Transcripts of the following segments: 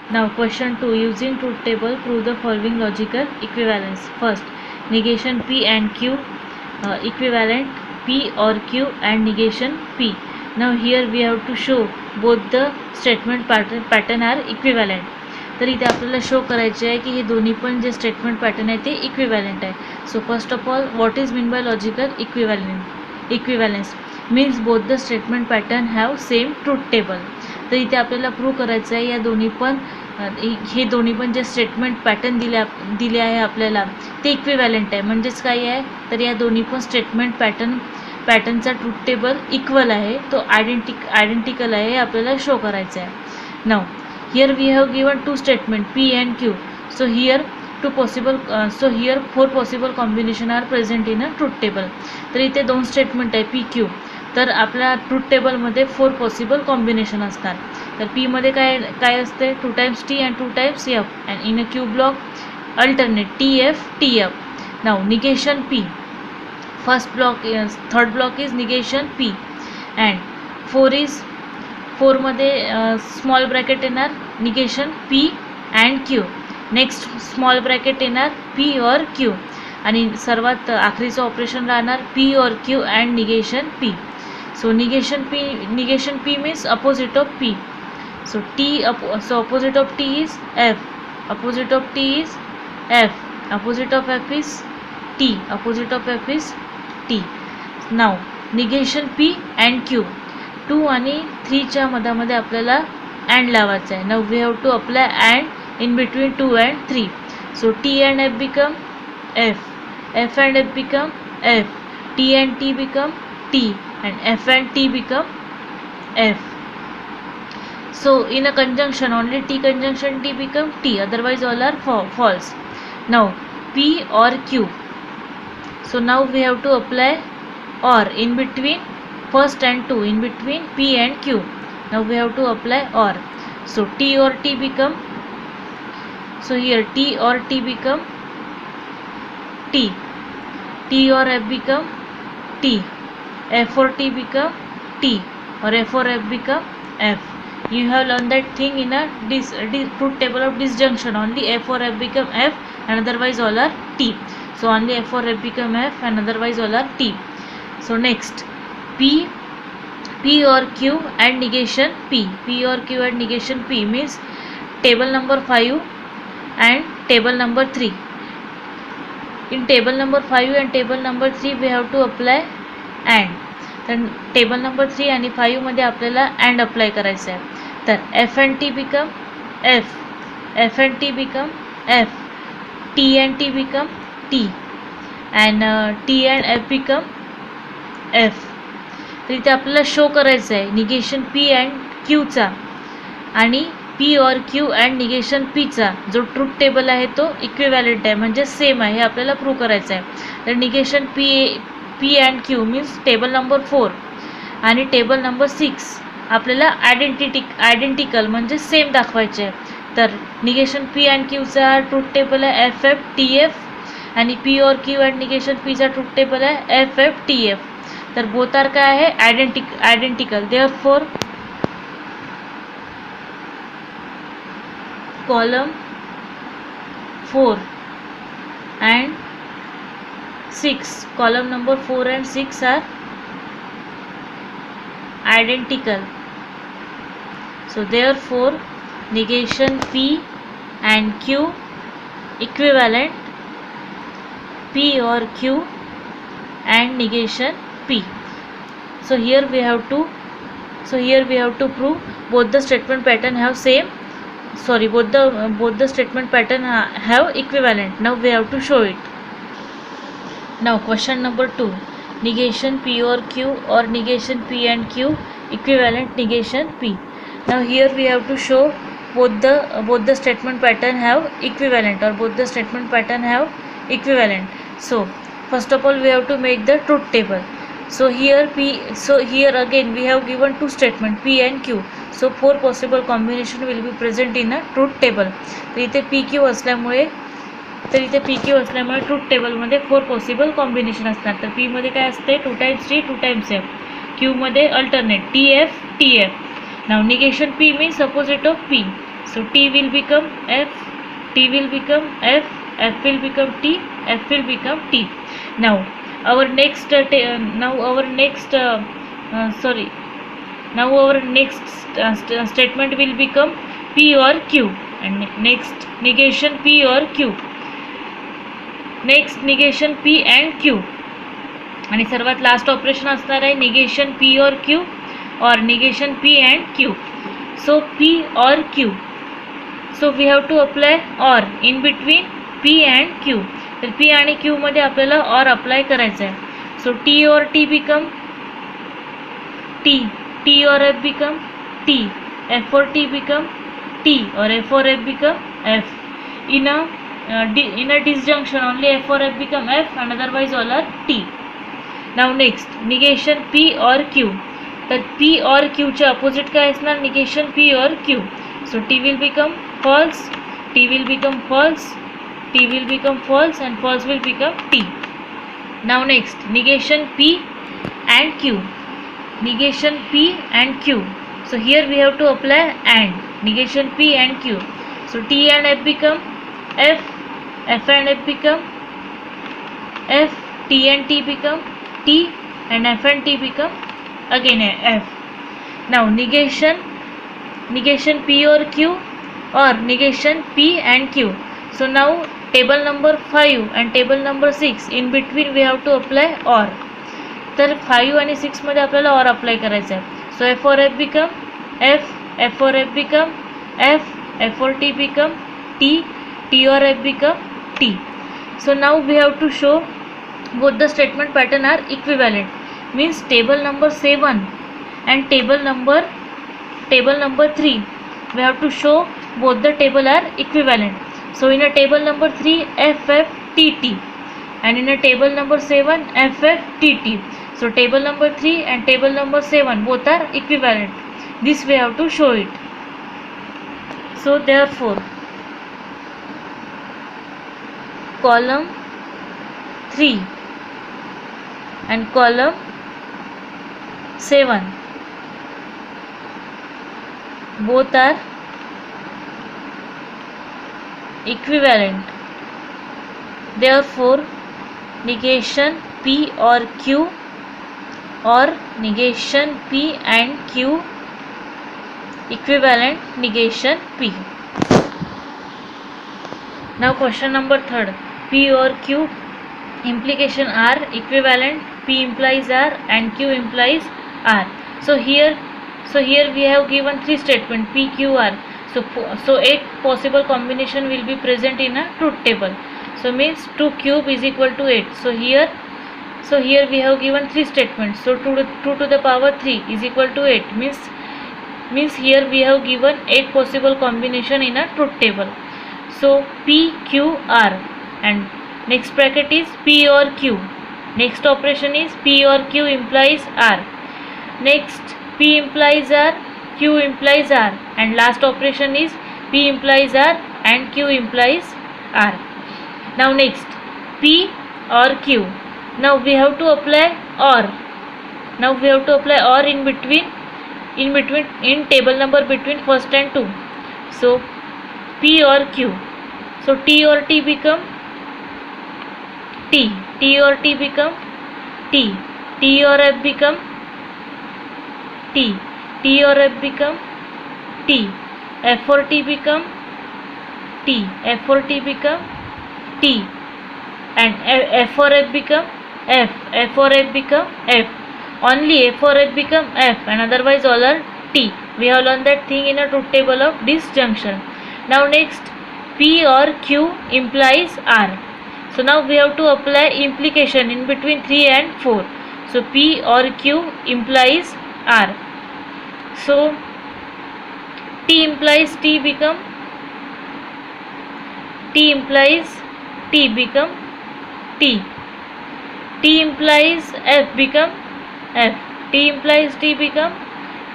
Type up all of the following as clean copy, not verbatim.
Now question 2, using truth table prove the following logical equivalence. First, negation P and Q equivalent P or Q and negation P. Now here we have to show both the statement pattern are equivalent. तर इथे आपल्याला show करायचे आहे की हे दोन्ही पण जे statement pattern आहे ते इक्विव्हॅलेंट आहे. So first of all what is mean by logical equivalence means both the statement pattern have same truth table. तर इथे आपल्याला प्रूव्ह करायचं आहे या दोन्ही पण हे दोन्ही पण जे स्टेटमेंट पॅटर्न दिले आहे आपल्याला ते इक्विव्हॅलेंट आहे. म्हणजेच काय आहे तर या दोन्ही पण स्टेटमेंट पॅटर्नचा ट्रूथ टेबल इक्वल आहे, तो आयडेंटिकल आहे, हे आपल्याला शो करायचं आहे. नाव here we have given two statement P and Q. So here four possible combination are present in a truth table. तर इथे दोन स्टेटमेंट आहे P Q. तर आपल्या ट्रूथ टेबलमध्ये 4 पॉसिबल कॉम्बिनेशन असतात. तर P मध्ये काय असते 2 times T and 2 times F and in a Q block alternate TF. Now negation P. Third block is negation P and 4 मध्ये स्मॉल ब्रॅकेट येणार negation P and Q. Next small bracket येणार P और Q आणि सर्वात आखरीचं operation राहणार P और Q and negation P. So negation P means opposite of P. So opposite of T is F. Opposite of T is F. Opposite of F is T. Opposite of F is T. Now negation P and Q 2 आणि 3च्या मधामध्ये आपल्याला and लावायचं आहे. Now we have to apply and in between 2 and 3. So T and F become F. F and F become F. T and T become T and F and T become F. So in a conjunction only T conjunction T become T, otherwise all are false. Now P or Q. So now we have to apply or in between first and 2, in between P and Q. Now we have to apply or. So T or T become, so here T or T become T. T or F become T. F or T become T or F or F become F. You have learned that thing in a truth table of disjunction. Only F or F become F and otherwise all are T. So only F or F become F and otherwise all are T. So next P or Q and negation P. P or Q and negation P means table number 5 and table number 3. In table number 5 and table number 3 we have to apply and. then table number 3 आणि 5 मध्ये आपल्याला and apply करायचं आहे. तर F and T become F. F and T become F. T and T become T and T and F become F. तर इथे आपल्याला show करायचं आहे निगेशन P अँड Qचा आणि P और Q अँड निगेशन Pचा जो ट्रूथ टेबल आहे तो इक्विव्हॅलेंट आहे, म्हणजे सेम आहे, हे आपल्याला प्रूव्ह करायचं आहे. तर negation P and Q means table number 4 आणि टेबल नंबर 6 आपल्याला आयडेंटिकल म्हणजे सेम दाखवायचे आहे. तर निगेशन P अँड Qचा ट्रूथ टेबल आहे FF TF आणि P और Q अँड निगेशन Pचा ट्रूथ टेबल आहे FF TF. तर बोथ आर काय आहे identical. Therefore column 4 and 6, column number 4 and 6 are identical. So therefore negation P and Q equivalent P or Q and negation P. So here we have to prove both the statement pattern have both the statement pattern have equivalent. Now we have to show it. Now question number 2, negation P or Q or negation P and Q equivalent negation P. Now here we have to show both the statement pattern have equivalent or both the statement pattern have equivalent. So first of all we have to make the truth table. So here again we have given two statement P and Q. So 4 possible combination will be present in a truth table. तर इथे PQ असल्यामुळे truth टेबलमध्ये 4 possible combination असतात. तर P मध्ये काय असते 2 times T 2 times F. Q मध्ये alternate TF TF. Now negation P means opposite of P. So T will become F, T will become F, F will become T, F will become T. Now our next statement will become P or Q, and next negation P or Q, next negation P and Q, आणि सर्वात last operation असणार आहे negation P or Q or negation P and Q. So P or Q, so we have to apply OR in between P and Q. तर P आणि Q मध्ये आपल्याला OR apply करायचा आहे. So T or T become T, T or F become T, F or T become T, or F or F become F. In a disjunction only F or F become F and otherwise all are T. Now next negation P or Q. तर P or Q चे opposite काय असणार negation P or Q. So T will become false, T will become false, T will become false, and false will become T. Now next negation P and Q, negation P and Q. So here we have to apply AND, negation P and Q. So T and F become F, F and F become F, T and T become T, and F and T become again F. Now negation P or Q or negation P and Q. So now table number 5 and table number 6 in between we have to apply OR. तर 5 आणि 6 मध्ये आपल्याला OR apply करायचा आहे. So F or F become F, F or F become F, F or T become T, T or F become T. So now we have to show both the statement pattern are equivalent, means table number 7 and table number 3 we have to show both the table are equivalent. So in a table number 3 F F T T, and in a table number 7 F F T T. So table number 3 and table number 7 both are equivalent. This we have to show it. So therefore column 3 and column 7 both are equivalent. Therefore negation P or Q or negation P and Q equivalent negation P. Now question number 3rd, P or Q implication are equivalent, P implies R and Q implies R. So here we have given 3 statement P, Q, R. So 8 possible combination will be present in a truth table. So means 2 cube is equal to 8. So here we have given 3 statements. So 2 to the power 3 is equal to 8, means here we have given 8 possible combination in a truth table. So P, Q, R, and next bracket is P or Q. Next operation is P or Q implies R. Next P implies R, Q implies R, and last operation is P implies R and Q implies R. Now next P or Q. Now we have to apply OR. Now we have to apply OR in table number between first and 2. So P or Q. So T or T become T, T or T become T, T or F become T, T or F become T, F or T become T, F or T become T, and F or F become F, F or F become F. Only F or F become F and otherwise all are T. We have learned that thing in a truth table of disjunction. Now next P or Q implies R. So now we have to apply implication in between 3 and 4. So P or Q implies R. So T implies T become T implies T become T. T implies F become F. T implies T become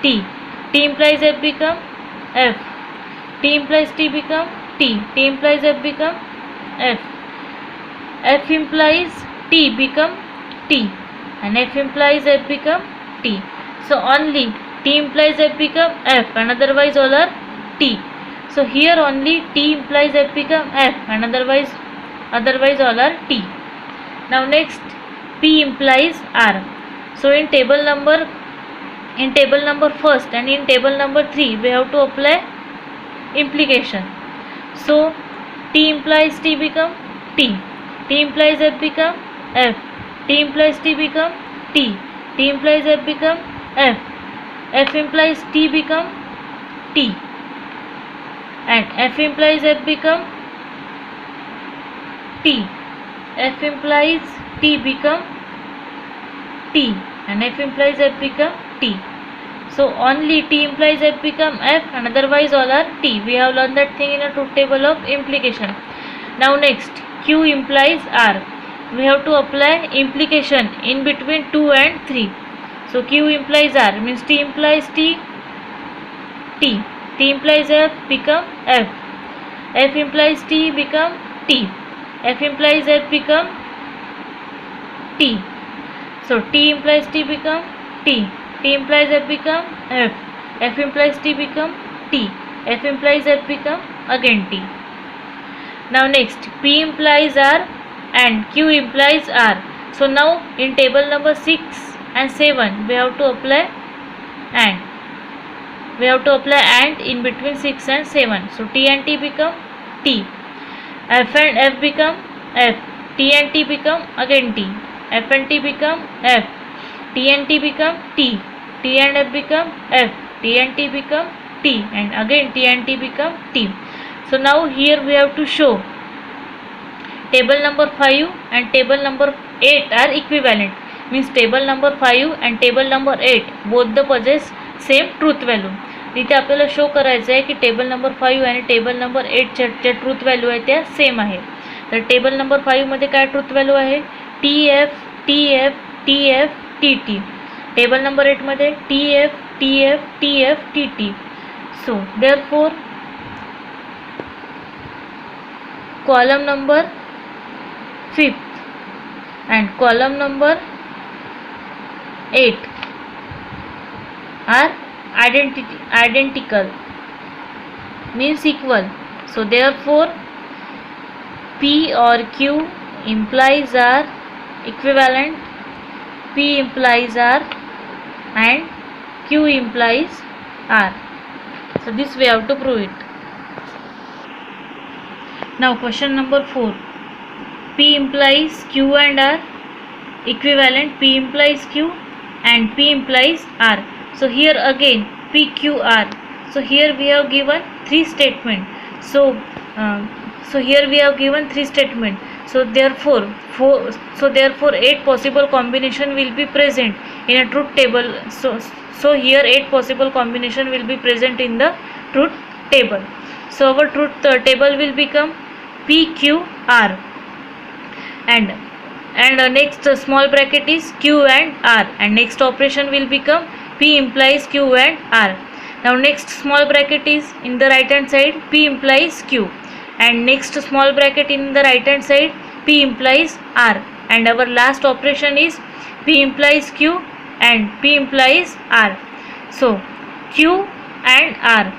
T. T implies F become F. T implies T become T. T implies F become F. F implies T become T, and F implies F become T. So only T implies F become F and otherwise all are T. So here only T implies F become F, and otherwise all are T. Now next, P implies R. So in table number first and in table number 3 we have to apply implication. So T implies T become T. T implies F become F. T implies T become T. T implies F become F. F implies T become T. And F implies F become T. F implies T become T. And F implies F become T. So only T implies F become F, and otherwise all are T. We have learned that thing in a truth table of implication. Now next, Q implies R. We have to apply implication in between 2 and 3. So Q implies R means T implies T. T. T implies F become F. F implies T become T. F implies F become T. So T implies T become T. T implies F become F. F implies T become T. F implies F become again T. Now next, P implies R and Q implies R. So now in table number 6 and 7 we have to apply AND. We have to apply AND in between 6 and 7. So T and T become T. F and F become F. T and T become again T. F and T become F. T and T become T. T and F become F. T and T become T. And again T and T become T. So now here we have to show table number 5 and table number 8 are equivalent. Means table number 5 and table number 8 both the possess same truth value. इथे आपल्याला show करायचं आहे की table number 5 आणि table number 8 च्या truth value आहे त्या same आहे. तर टेबल नंबर 5 मध्ये काय ट्रूथ व्हॅल्यू आहे? TF TF TF TT. Table number 8 मध्ये TF TF TF TT. So therefore column number 5th and column number 8 are identical means equal. So therefore P or Q implies R equivalent, P implies R and Q implies R. So this we have to prove it. Now question number 4. P implies Q and R equivalent, P implies Q and P implies R. So here again PQR. So here we have given three statement. So here we have given three statement. So therefore 8 possible combination will be present in a truth table. So here 8 possible combination will be present in the truth table. So our truth table will become PQR, and next small bracket is Q and R, and next operation will become P implies Q and R. Now next small bracket is in the right hand side, P implies Q, and next small bracket in the right hand side, P implies R, and our last operation is P implies Q and P implies R. So Q and R.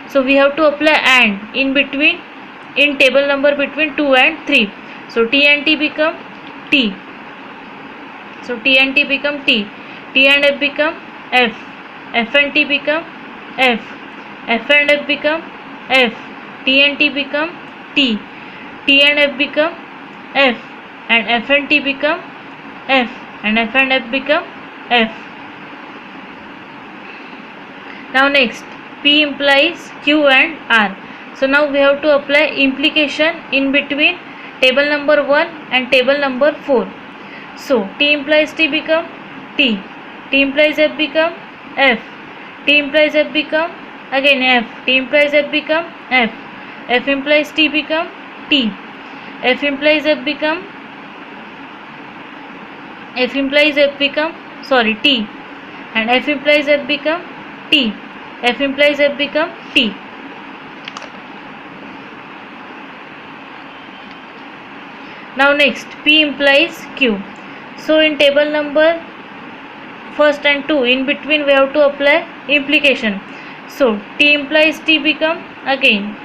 So we have to apply AND in between, in table number between 2 and 3. So T and T become T. So T and T become T. T and F become F. F and T become F. F and F become F. T and T become T. T and F become F. And F and T become F. And F and F become F. Now next, P implies Q and R. So now we have to apply implication in between table number 1 and table number 4. So T implies T become T. T implies F become F. T implies F become again F. T implies F become F. F implies T become T. F implies F become T. And F implies F become T. F implies F become T. Now next, P implies Q. So in table number first and 2, in between we have to apply implication. So T implies T become again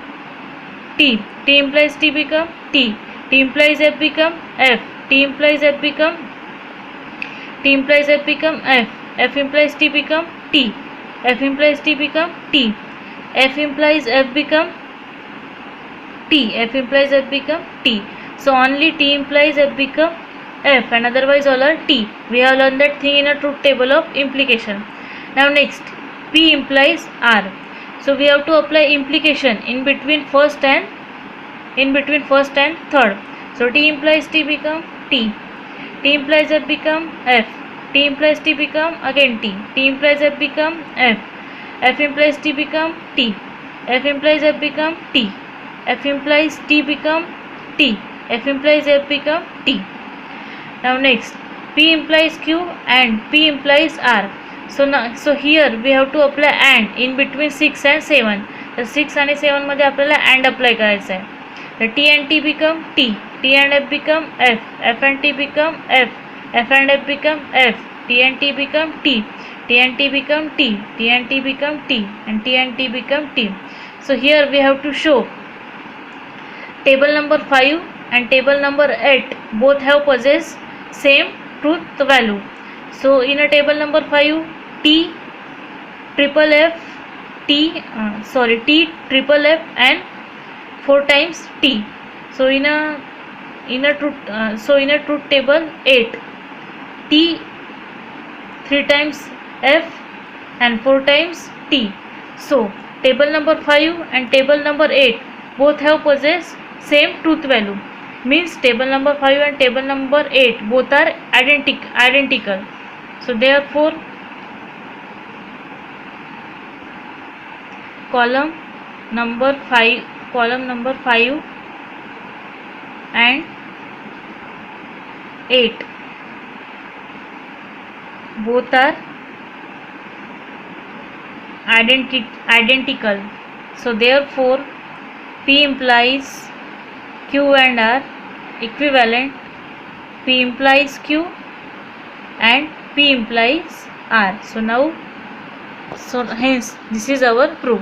T. T implies T become T. T implies F become F. T implies F become T implies F become F. F implies T become T. F implies T become T. F implies F become T. F implies F become T. So only T implies F become F and otherwise all are T. We have learned that thing in a truth table of implication. Now next, P implies R. So we have to apply implication in between first and third. So T implies T become T. T implies F become F. T implies T become again T. T implies F become F. F implies T become T. F implies F become T. F implies T become T. F implies F become T. Now next, P implies Q and P implies R. So here we have to apply AND in between 6 and 7. तर 6 आणि 7 मध्ये आपल्याला AND apply करायचा आहे. तर T and T become T. T and F become F. F and T become F. F and F become F. T and T become T. T and T become T. T and T become T. And T and T become T. So here we have to show table number 5 and table number 8 both have possess same truth value. So in a table number 5, T triple F T triple F and 4 times T. So in a truth table 8, T 3 times F and 4 times T. So table number 5 and table number 8 both have possess same truth value. Means table number 5 and table number 8 both are identical. So therefore column number 5 and 8 both are identical. So therefore P implies Q and R equivalent. P implies Q and P implies R. So hence this is our proof.